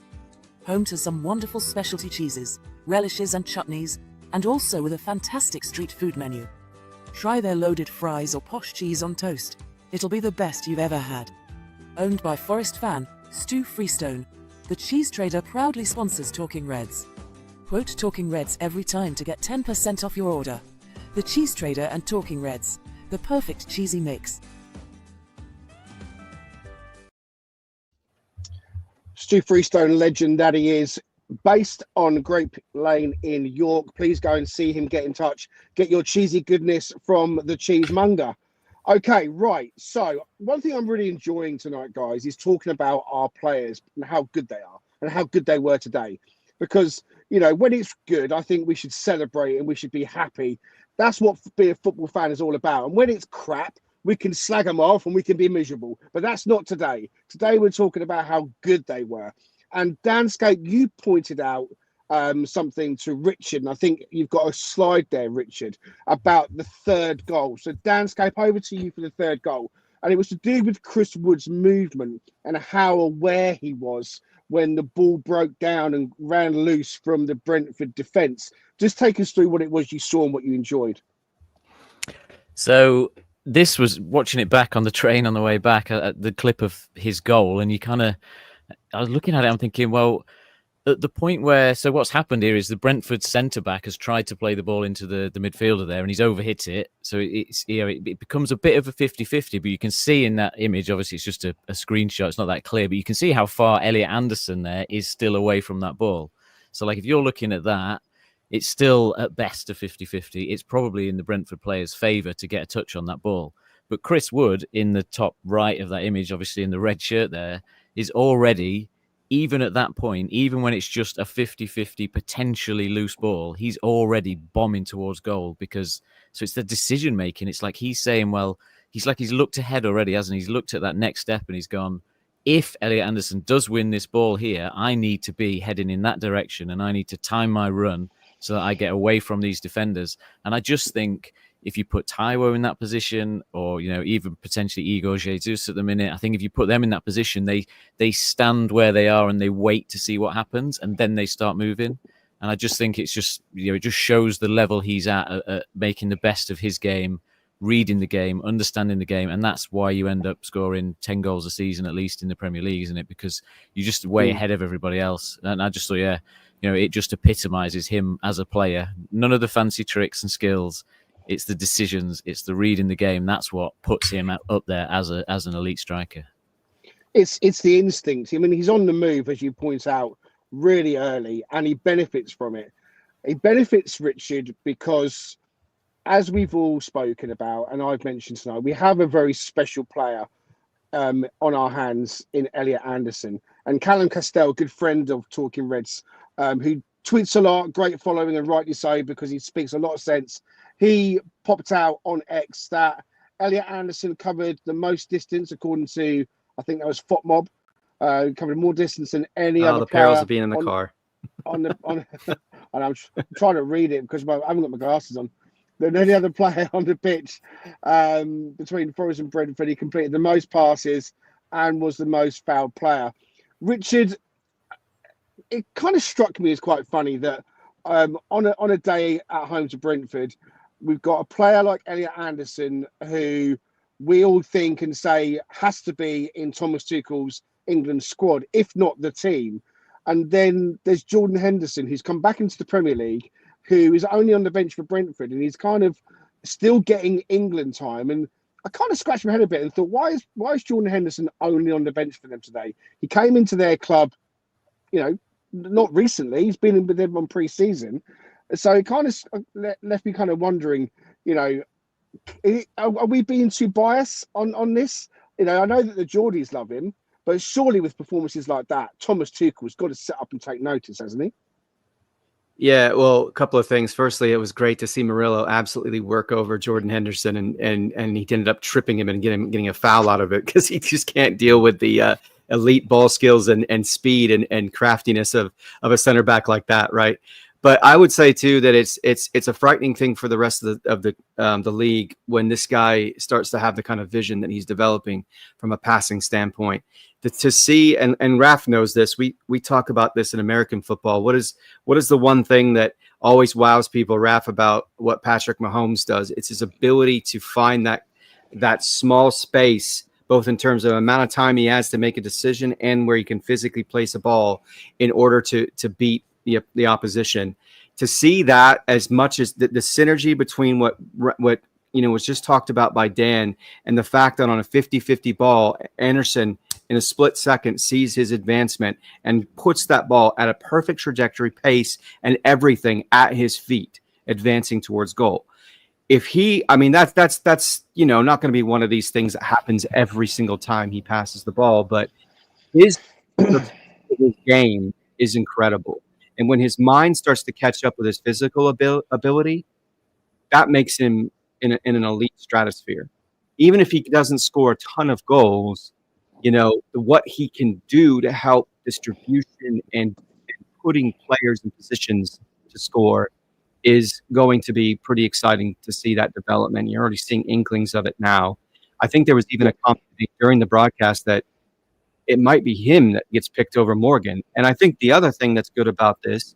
Home to some wonderful specialty cheeses, relishes and chutneys, and also with a fantastic street food menu. Try their loaded fries or posh cheese on toast. It'll be the best you've ever had. Owned by Forest fan Stu Freestone, the Cheese Trader proudly sponsors Talking Reds. Quote Talking Reds every time to get 10% off your order. The Cheese Trader and Talking Reds, the perfect cheesy mix. Stu Freestone, legend that he is, based on Grape Lane in York. Please go and see him, get in touch, get your cheesy goodness from the cheesemonger. Okay, right. So one thing I'm really enjoying tonight, guys, is talking about our players and how good they are and how good they were today. Because, when it's good, I think we should celebrate and we should be happy. That's what being a football fan is all about. And when it's crap, we can slag them off and we can be miserable. But that's not today. Today, we're talking about how good they were. And Danscape, you pointed out something to Richard, and I think you've got a slide there, Richard, about the third goal. So Danscape, over to you for the third goal. And it was to do with Chris Wood's movement and how aware he was when the ball broke down and ran loose from the Brentford defence. Just take us through what it was you saw and what you enjoyed. So this was watching it back on the train on the way back at the clip of his goal, and I was looking at it, I'm thinking, well, at the point where, so what's happened here is the Brentford centre-back has tried to play the ball into the midfielder there, and he's overhit it. So it becomes a bit of a 50-50, but you can see in that image, obviously it's just a screenshot, it's not that clear, but you can see how far Elliot Anderson there is still away from that ball. So like if you're looking at that, it's still at best a 50-50. It's probably in the Brentford player's favour to get a touch on that ball. But Chris Wood, in the top right of that image, obviously in the red shirt there, is already, even at that point, even when it's just a 50-50 potentially loose ball, he's already bombing towards goal so it's the decision making. It's like he's saying, well, he's looked ahead already, hasn't he? He's looked at that next step and he's gone, if Elliot Anderson does win this ball here, I need to be heading in that direction and I need to time my run so that I get away from these defenders. And I just think if you put Taiwo in that position, or even potentially Igor Jesus at the minute, I think if you put them in that position, they stand where they are and they wait to see what happens, and then they start moving. And I just think it's just it just shows the level he's at making the best of his game, reading the game, understanding the game, and that's why you end up scoring 10 goals a season at least in the Premier League, isn't it? Because you're just way ahead of everybody else. And I just thought, it just epitomizes him as a player. None of the fancy tricks and skills. It's the decisions, it's the reading the game. That's what puts him up there as an elite striker. It's the instinct. I mean, he's on the move, as you point out, really early, and he benefits from it. He benefits, Richard, because as we've all spoken about, and I've mentioned tonight, we have a very special player on our hands in Elliot Anderson. And Callum Castell, good friend of Talking Reds, who tweets a lot, great following, and rightly so, because he speaks a lot of sense. He popped out on X that Elliot Anderson covered the most distance, according to, I think that was FOTMob, covered more distance than any other the player. perils of being in the car. And I'm trying to read it because I haven't got my glasses on. Than any other player on the pitch between Forest and Brentford. He completed the most passes and was the most fouled player. Richard, it kind of struck me as quite funny that on a day at home to Brentford, we've got a player like Elliot Anderson who we all think and say has to be in Thomas Tuchel's England squad, if not the team. And then there's Jordan Henderson, who's come back into the Premier League, who is only on the bench for Brentford, and he's kind of still getting England time. And I kind of scratched my head a bit and thought, why is Jordan Henderson only on the bench for them today? He came into their club, not recently. He's been with them on pre-season. So it kind of left me kind of wondering, are we being too biased on this? I know that the Geordies love him, but surely with performances like that, Thomas Tuchel's got to sit up and take notice, hasn't he? Yeah, well, a couple of things. Firstly, it was great to see Murillo absolutely work over Jordan Henderson, and he ended up tripping him and getting a foul out of it because he just can't deal with the elite ball skills and speed and craftiness of a center back like that, right? But I would say too that it's a frightening thing for the rest of the league when this guy starts to have the kind of vision that he's developing from a passing standpoint. To see, and Raf knows this, we talk about this in American football. What is the one thing that always wows people, Raf, about what Patrick Mahomes does? It's his ability to find that small space, both in terms of amount of time he has to make a decision and where he can physically place a ball in order to beat the opposition. To see that, as much as the synergy between what was just talked about by Dan, and the fact that on a 50-50 ball, Anderson in a split second sees his advancement and puts that ball at a perfect trajectory, pace, and everything at his feet, advancing towards goal. I mean, that's not going to be one of these things that happens every single time he passes the ball, but his his game is incredible. And when his mind starts to catch up with his physical ability, that makes him in an elite stratosphere. Even if he doesn't score a ton of goals, what he can do to help distribution and putting players in positions to score is going to be pretty exciting to see that development. You're already seeing inklings of it now. I think there was even a comment during the broadcast that it might be him that gets picked over Morgan. And I think the other thing that's good about this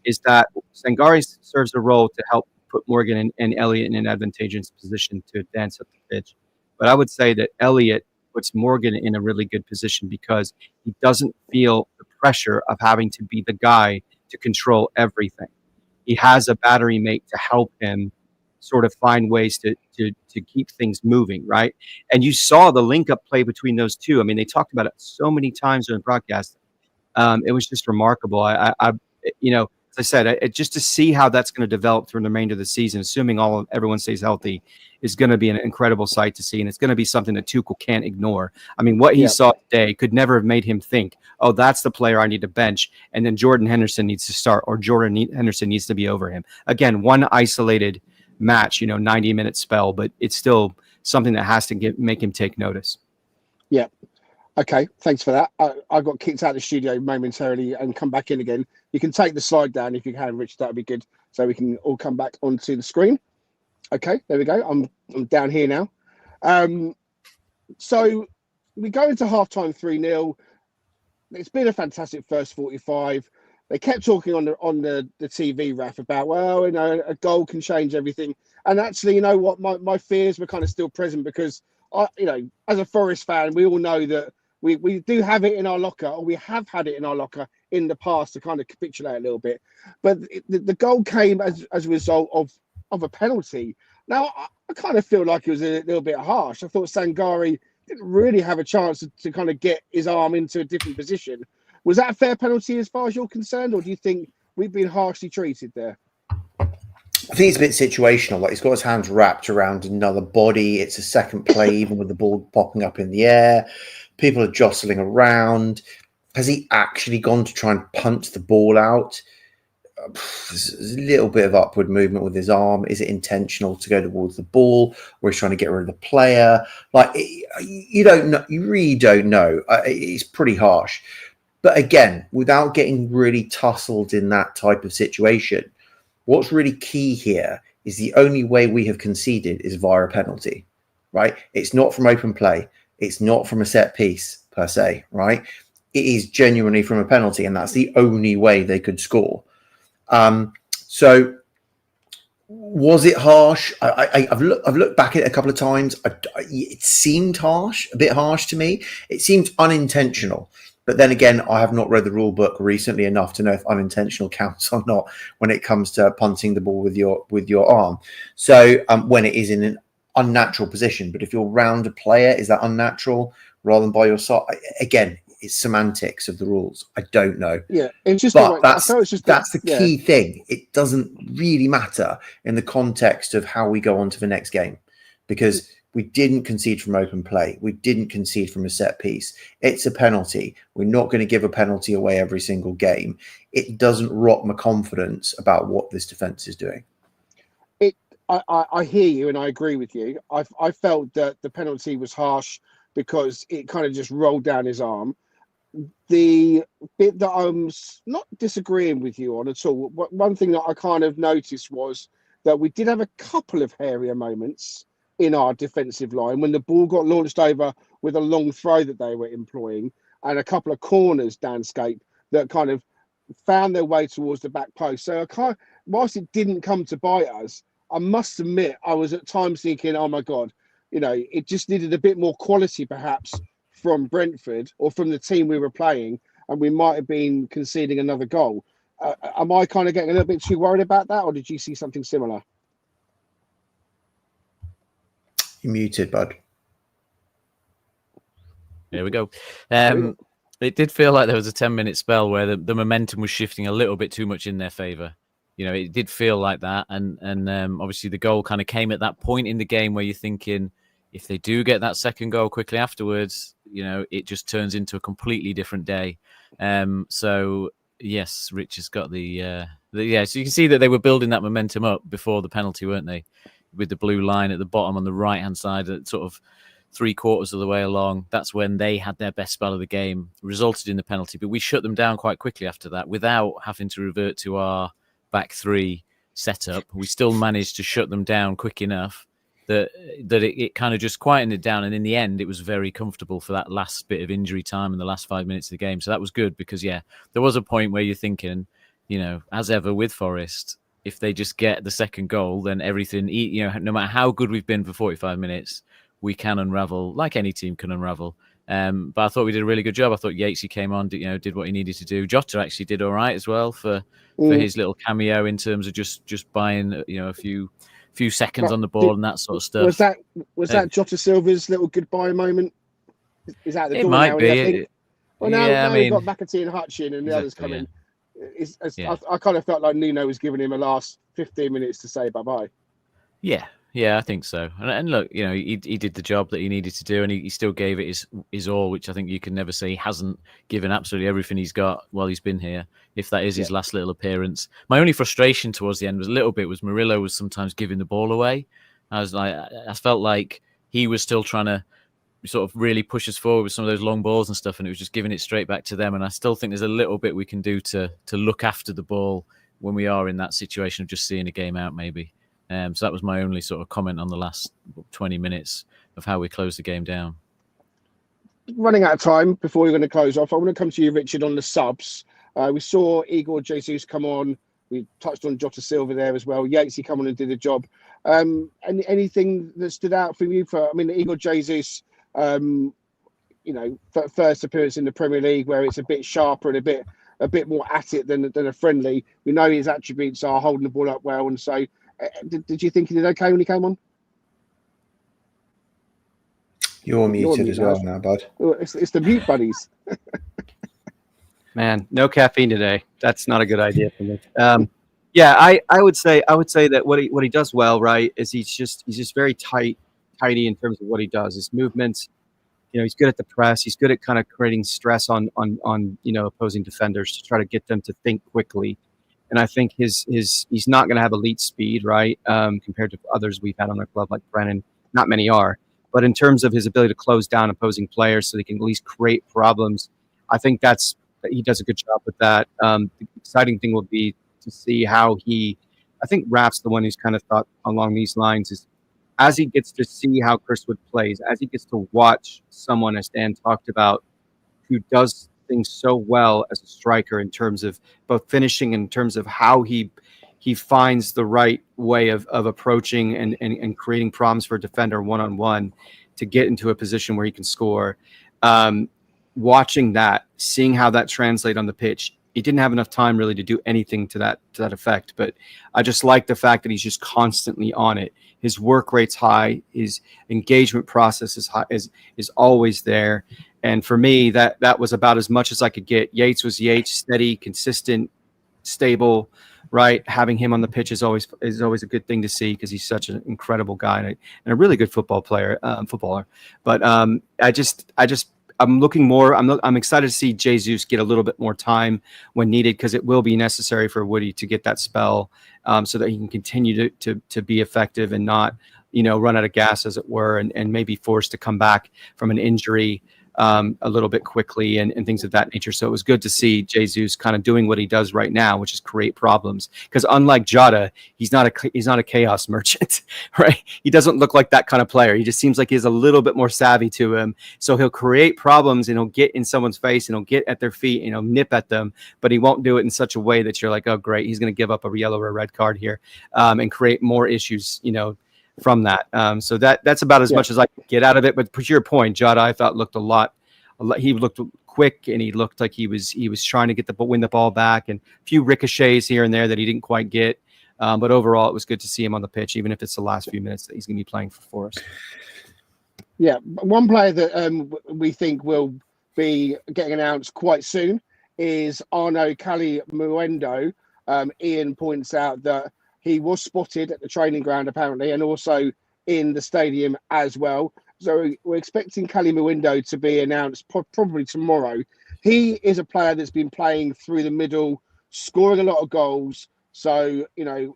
is that Sangare serves a role to help put Morgan and Elliott in an advantageous position to advance up the pitch. But I would say that Elliott puts Morgan in a really good position because he doesn't feel the pressure of having to be the guy to control everything. He has a battery mate to help him sort of find ways to keep things moving, right? And you saw the link-up play between those two. I mean, they talked about it so many times during the broadcast. It was just remarkable. As I said, just to see how that's going to develop through the remainder of the season, assuming everyone stays healthy, is going to be an incredible sight to see, and it's going to be something that Tuchel can't ignore. I mean, what he saw today could never have made him think, "Oh, that's the player I need to bench," and then Jordan Henderson needs to start, or Henderson needs to be over him. Again, one isolated match, 90-minute spell, but it's still something that has to make him take notice. Yeah. Okay, thanks for that. I got kicked out of the studio momentarily and come back in again. You can take the slide down if you can, Rich. That would be good, so we can all come back onto the screen. Okay, there we go. I'm down here now. So we go into halftime 3-0. It's been a fantastic first 45. They kept talking on the TV, Raf, about, well, a goal can change everything. And actually, you know what? My fears were kind of still present because, as a Forest fan, we all know that we do have it in our locker, or we have had it in our locker in the past to kind of capitulate a little bit. But the goal came as a result of a penalty. Now, I kind of feel like it was a little bit harsh. I thought Sangare didn't really have a chance to kind of get his arm into a different position. Was that a fair penalty as far as you're concerned, or do you think we've been harshly treated there? I think it's a bit situational. Like, he's got his hands wrapped around another body. It's a second play, even with the ball popping up in the air. People are jostling around. Has he actually gone to try and punch the ball out? There's a little bit of upward movement with his arm. Is it intentional to go towards the ball, or he's trying to get rid of the player? Like, you don't know. You really don't know. It's pretty harsh. But again, without getting really tussled in that type of situation, what's really key here is the only way we have conceded is via a penalty, right? It's not from open play. It's not from a set piece per se, right? It is genuinely from a penalty, and that's the only way they could score. So was it harsh? I've looked back at it a couple of times. It seemed harsh, a bit harsh to me. It seemed unintentional. But then again, I have not read the rule book recently enough to know if unintentional counts or not when it comes to punting the ball with your arm. So when it is in an unnatural position, but if you're round a player, is that unnatural rather than by your side? Again, it's semantics of the rules. I don't know. Yeah, it's just. But that's the key thing. It doesn't really matter in the context of how we go on to the next game, because we didn't concede from open play. We didn't concede from a set piece. It's a penalty. We're not going to give a penalty away every single game. It doesn't rock my confidence about what this defence is doing. I hear you, and I agree with you. I felt that the penalty was harsh because it kind of just rolled down his arm. The bit that I'm not disagreeing with you on at all, one thing that I kind of noticed was that we did have a couple of hairier moments in our defensive line when the ball got launched over with a long throw that they were employing, and a couple of corners, Danscape, that kind of found their way towards the back post. So whilst it didn't come to bite us, I must admit I was at times thinking, oh my God, it just needed a bit more quality perhaps from Brentford or from the team we were playing, and we might have been conceding another goal. Am I kind of getting a little bit too worried about that, or did you see something similar? You're muted, bud. There we go. It did feel like there was a 10-minute spell where the momentum was shifting a little bit too much in their favour. it did feel like that. And obviously the goal kind of came at that point in the game where you're thinking, if they do get that second goal quickly afterwards, it just turns into a completely different day. So yes, Rich has got the so you can see that they were building that momentum up before the penalty, weren't they? With the blue line at the bottom on the right hand side, at sort of 3/4 of the way along. That's when they had their best spell of the game, resulted in the penalty. But we shut them down quite quickly after that without having to revert to our back three setup. We still managed to shut them down quick enough that it kind of just quietened it down. And in the end, it was very comfortable for that last bit of injury time in the last 5 minutes of the game. So that was good because, there was a point where you're thinking, as ever with Forest, if they just get the second goal, then everything, no matter how good we've been for 45 minutes, we can unravel like any team can unravel. But I thought we did a really good job. I thought Yatesy came on, did what he needed to do. Jota actually did all right as well for his little cameo in terms of just buying, a few seconds on the ball and that sort of stuff. Was that Jota Silva's little goodbye moment? Is that the it door might now? be. Now we've got McAtee and Hutchin and the others coming. I kind of felt like Nuno was giving him a last 15 minutes to say bye-bye. Yeah, I think so. And look, he did the job that he needed to do, and he still gave it his all, which I think you can never say he hasn't given absolutely everything he's got while he's been here, if that is his last little appearance. My only frustration towards the end was Murillo was sometimes giving the ball away. I felt like he was still trying to sort of really push us forward with some of those long balls and stuff, and it was just giving it straight back to them. And I still think there's a little bit we can do to look after the ball when we are in that situation of just seeing a game out, maybe. So that was my only sort of comment on the last 20 minutes of how we closed the game down. Running out of time before we're going to close off, I want to come to you, Richard, on the subs. We saw Igor Jesus come on. We touched on Jota Silva there as well. Yatesy come on and did a job. Anything that stood out for you? Igor Jesus, first appearance in the Premier League where it's a bit sharper and a bit more at it than a friendly. We know his attributes are holding the ball up well, and so. Did you think he did okay when he came on? You're muted as well now, bud. It's the mute buddies. Man, no caffeine today. That's not a good idea for me. I would say that what he does well, right, is he's just very tidy in terms of what he does. His movements, he's good at the press. He's good at kind of creating stress on opposing defenders to try to get them to think quickly. And I think he's not going to have elite speed, right, compared to others we've had on our club like Brennan. Not many are. But in terms of his ability to close down opposing players so they can at least create problems, I think he does a good job with that. The exciting thing will be to see how I think Raf's the one who's kind of thought along these lines, is as he gets to see how Chris Wood plays, as he gets to watch someone, as Dan talked about, who does things so well as a striker in terms of both finishing, in terms of how he finds the right way of approaching and creating problems for a defender one-on-one to get into a position where he can score. Watching that, seeing how that translates on the pitch, he didn't have enough time really to do anything to that effect, but I just like the fact that he's just constantly on it. His work rate's high, his engagement process is high, is always there. And for me, that was about as much as I could get. Yates was Yates, steady, consistent, stable, right? Having him on the pitch is always a good thing to see because he's such an incredible guy and a really good footballer. But I'm looking more. I'm excited to see Jesus get a little bit more time when needed, because it will be necessary for Woody to get that spell so that he can continue to be effective and not run out of gas, as it were, and maybe forced to come back from an injury a little bit quickly and things of that nature. So it was good to see Jesus kind of doing what he does right now, which is create problems. Because unlike Jota, he's not a chaos merchant, right? He doesn't look like that kind of player. He just seems like he has a little bit more savvy to him. So he'll create problems and he'll get in someone's face and he'll get at their feet and he'll nip at them, but he won't do it in such a way that you're like, oh, great, he's going to give up a yellow or a red card here and create more issues, from that. So that's about as much as I could get out of it. But to your point, Jota, I thought looked he looked quick and he looked like he was trying to win the ball back, and a few ricochets here and there that he didn't quite get. But overall, it was good to see him on the pitch, even if it's the last few minutes that he's going to be playing for Forest. Yeah, one player that we think will be getting announced quite soon is Arno Kalimuendo. Ian points out that he was spotted at the training ground apparently, and also in the stadium as well. So we're expecting Cali Mwindo to be announced probably tomorrow. He is a player that's been playing through the middle, scoring a lot of goals. So, you know,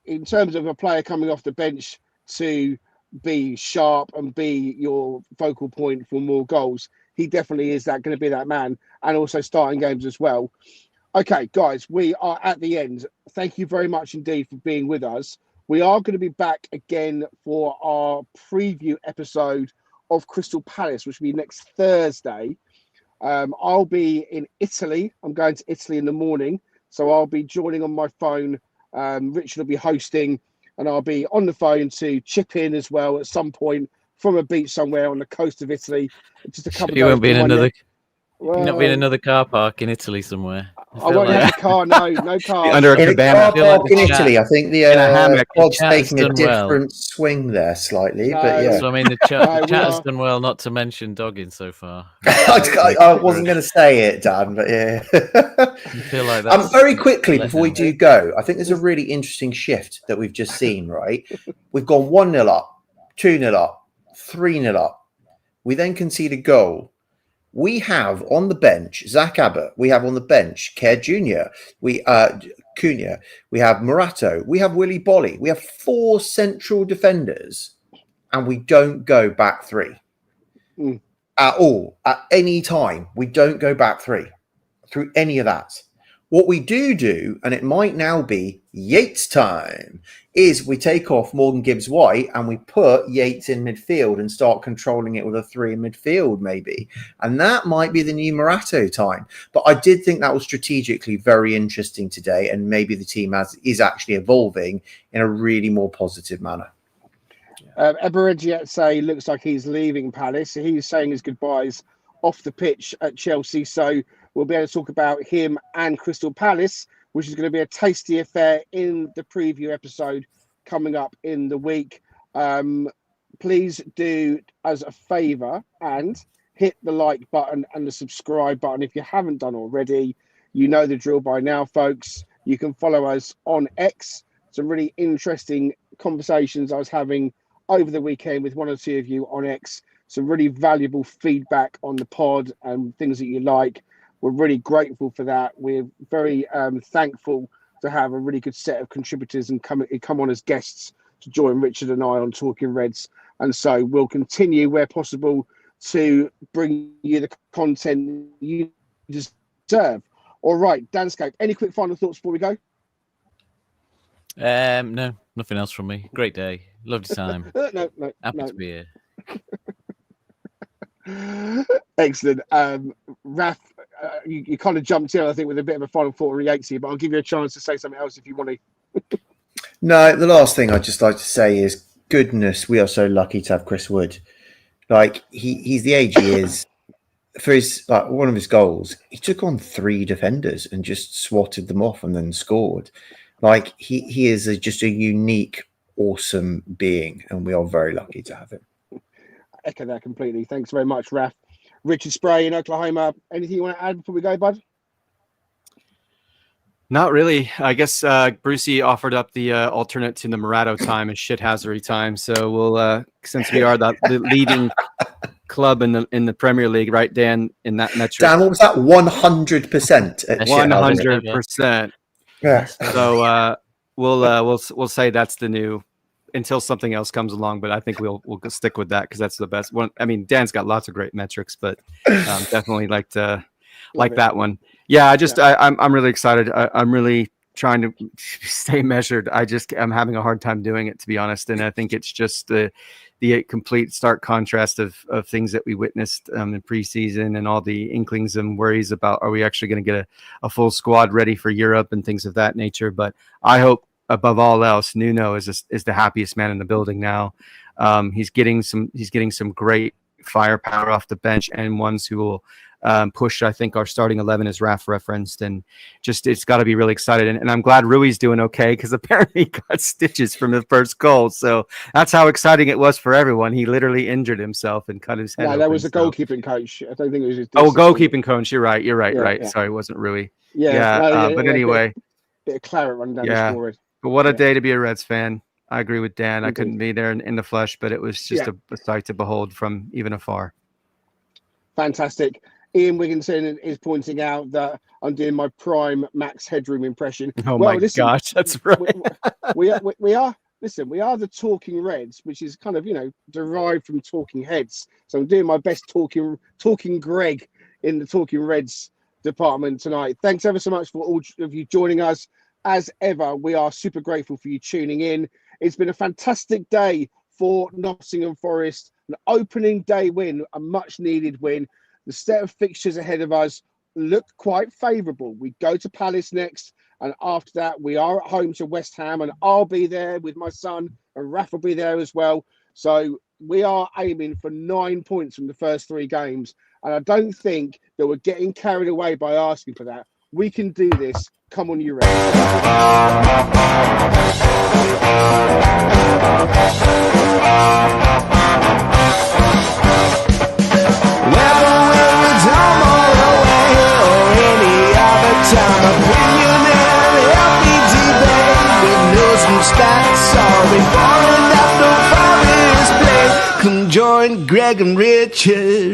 in terms of a player coming off the bench to be sharp and be your focal point for more goals, he definitely is going to be that man, and also starting games as well. Okay, guys, we are at the end. Thank you very much indeed for being with us. We are going to be back again for our preview episode of Crystal Palace, which will be next Thursday. I'll be in Italy. I'm going to Italy in the morning, so I'll be joining on my phone. Richard will be hosting, and I'll be on the phone to chip in as well at some point from a beach somewhere on the coast of Italy. Just a couple. You won't be in another. Not be in another car park in Italy somewhere. I won't have a car. No car. Under a In a cabana. car park in Italy, I think the hammock. pod's Chat's taking a done different well. swing there slightly, No. but yeah. So I mean, the chat has done well not to mention dogging so far. I wasn't going to say it, Dan, but yeah. I feel like that's very quickly before we letdown. do go, I think there's a really interesting shift that we've just seen, right? We've gone 1-0 up, 2-0 up, 3-0 up. We then concede a goal. We have on the bench Zach Abbott. We have on the bench Kerr Jr. Cunha. We have Morato. We have Willy Bolly. We have 4 central defenders, and we don't go back 3 at all. At any time, we don't go back 3 through any of that. What we do, and it might now be Yates time, is we take off Morgan Gibbs-White and we put Yates in midfield and start controlling it with a 3 in midfield, maybe. And that might be the new Morato time. But I did think that was strategically very interesting today, and maybe the team is actually evolving in a really more positive manner. Eberechietse looks like he's leaving Palace. He's saying his goodbyes off the pitch at Chelsea. So we'll be able to talk about him and Crystal Palace, which is going to be a tasty affair in the preview episode coming up in the week. Please do us a favour and hit the like button and the subscribe button if you haven't done already. You know the drill by now, folks. You can follow us on X. Some really interesting conversations I was having over the weekend with one or two of you on X. Some really valuable feedback on the pod and things that you like. We're really grateful for that. We're very thankful to have a really good set of contributors and come on as guests to join Richard and I on Talking Reds. And so we'll continue where possible to bring you the content you deserve. All right, Danscape, any quick final thoughts before we go? No, nothing else from me. Great day. Lovely time. No. Happy to be here. Excellent. Raf, you kind of jumped in, I think, with a bit of a final thought on Yatesy, but I'll give you a chance to say something else if you want to. No, the last thing I'd just like to say is, goodness, we are so lucky to have Chris Wood. Like, he's the age he is. For his one of his goals, he took on 3 defenders and just swatted them off and then scored. Like, he is just a unique, awesome being, and we are very lucky to have him. Echo that completely. Thanks very much, Raf. Richard Spray in Oklahoma. Anything you want to add before we go, bud? Not really. I guess Brucey offered up the alternate to the Morato time as shit hazard time. So we'll, since we are the leading club in the Premier League, right, Dan? In that metric, Dan, what was that? 100%. 100%. Yeah. So we'll say that's the new, until something else comes along. But I think we'll stick with that because that's the best one. I mean, Dan's got lots of great metrics, but definitely like that one. Yeah, I'm really excited. I'm really trying to stay measured. I'm having a hard time doing it, to be honest. And I think it's just the complete stark contrast of things that we witnessed in preseason and all the inklings and worries about, are we actually going to get a full squad ready for Europe and things of that nature. But I hope above all else, Nuno is the happiest man in the building now. He's getting some great firepower off the bench and ones who will push, I think, our starting 11 as Raf referenced, and just it's got to be really excited. And I'm glad Rui's doing okay, because apparently he got stitches from the first goal. So that's how exciting it was for everyone. He literally injured himself and cut his head. No, that was the goalkeeping coach. I don't think it was his goalkeeping coach. You're right. Yeah. Sorry, it wasn't Rui. But anyway, bit of claret running down his forehead. But what a day to be a Reds fan. I agree with Dan. I couldn't be there in the flesh, but it was just a sight to behold from even afar. Fantastic. Ian Wigginson is pointing out that I'm doing my prime Max Headroom impression. Oh, my gosh, that's right. we are. Listen, we are the Talking Reds, which is kind of, derived from Talking Heads. So I'm doing my best talking Greg in the Talking Reds department tonight. Thanks ever so much for all of you joining us. As ever, we are super grateful for you tuning in. It's been a fantastic day for Nottingham Forest, an opening day win, a much needed win. The set of fixtures ahead of us look quite favourable. We go to Palace next, and after that, we are at home to West Ham, and I'll be there with my son, and Raf will be there as well. So we are aiming for 9 points from the first 3 games, and I don't think that we're getting carried away by asking for that. We can do this. Come on, you Reds. Come join Greg and Richard.